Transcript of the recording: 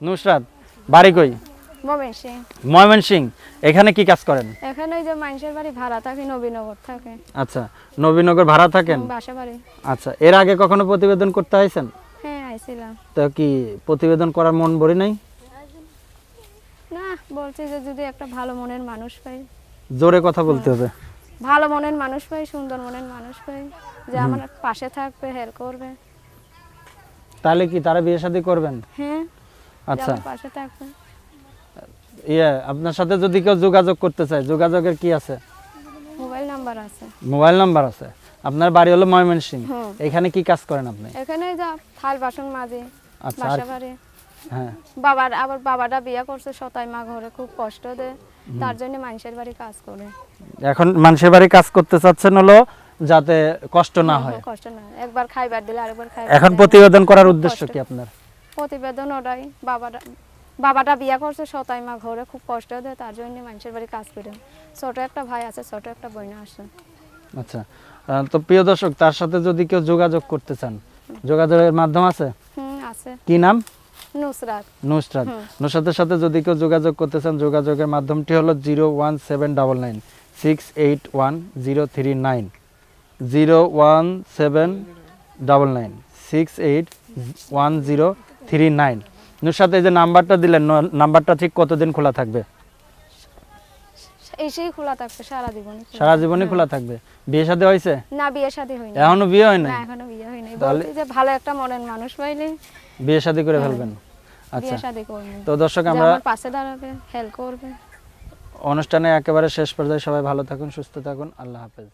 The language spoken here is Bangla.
নুসরাত, বাড়ি কই? ময়মনসিংহ। ময়মনসিংহ। এখানে কি কাজ করেন? এখানে ওই যে মানুষের বাড়ি ভাড়া থাকে, নবীনগর থাকে। আচ্ছা, নবীনগর ভাড়া থাকেন? বাসা বাড়ি। আচ্ছা, এর আগে কখনো প্রতিবেদন করতে আইছেন? হ্যাঁ, আইছিলাম। তো কি প্রতিবেদন করার মন ভরি নাই? না, বলছি যে যদি একটা ভালো মনের মানুষ পাই। জোরে কথা বলতে হবে। ভালো মনের মানুষ পাই, সুন্দর মনের মানুষ পাই, যে আমার পাশে থাকবে, হেল্প করবে। তাহলে কি তারা বিয়ে শাদী করবেন? হ্যাঁ, আচ্ছা, আমার পাশে থাকবে। আপনার সাথে যদি কেউ যোগাযোগ করতে চায়, যোগাযোগের কি আছে? মোবাইল নাম্বার আছে। মোবাইল নাম্বার আছে। আপনার বাড়ি হলো ময়মনসিংহ। হুম। এখানে কি কাজ করেন আপনি? এখানে যা থাল বাসন মাজে। আচ্ছা, আর বাসা বাড়ি। হ্যাঁ, বাবাটা বিয়ে করছে, সতাই মা ঘরে খুব কষ্ট দেয়, তার জন্য মানুষের বাড়ি কাজ করে। এখন মানুষের বাড়ি কাজ করতে চাচ্ছেন হলো যাতে কষ্ট না হয়। কষ্ট না, একবার খাইবার দিলে আরেকবার খাইবার এখন দেয় না। প্রতিবেদন করার খুব উদ্দেশ্য কষ্ট। কি আপনার? প্রতিবেদন ওটাই, বাবাটা বিয়ে করছে, সতাই মা ঘরে খুব কষ্ট দেয়, তার জন্য মানুষের বাড়ি কাজ করে। ছোট একটা ভাই আছে, ছোট একটা বোন আছে। আচ্ছা, তো প্রিয় দর্শক, তার সাথে যদি কেউ যোগাযোগ করতে চান, যোগাযোগের মাধ্যম আছে? আছে। কি নাম? নুসরাত। নুসরাত। নুসরাতের সাথে যদি কেউ যোগাযোগ করতে চান, যোগাযোগের মাধ্যমটি হলো 01799 681 01799 681 নুসরাত, এই যে নাম্বারটা দিলেন, নাম্বারটা ঠিক কতদিন খোলা থাকবে? এসেই খোলা থাকবে সারা জীবন। সারা জীবনই খোলা থাকবে। বিয়ে শাদী হয়েছে? না, বিয়ে শাদী হয়নি। এখনো বিয়ে হয় নাই? না, এখনো বিয়ে হয়নি। বলছি যে ভালো একটা মনের মানুষ পাইলে বিয়ে শাদী করে ফেলবেন। আচ্ছা, বিয়ে শাদী করব। তো দর্শক, যে আমরা আমার পাশে দাঁড়াবে, হেল্প করবে। অনুষ্ঠানে একেবারে শেষ পর্যায়ে সবাই ভালো থাকুন, সুস্থ থাকুন, আল্লাহ হাফেজ।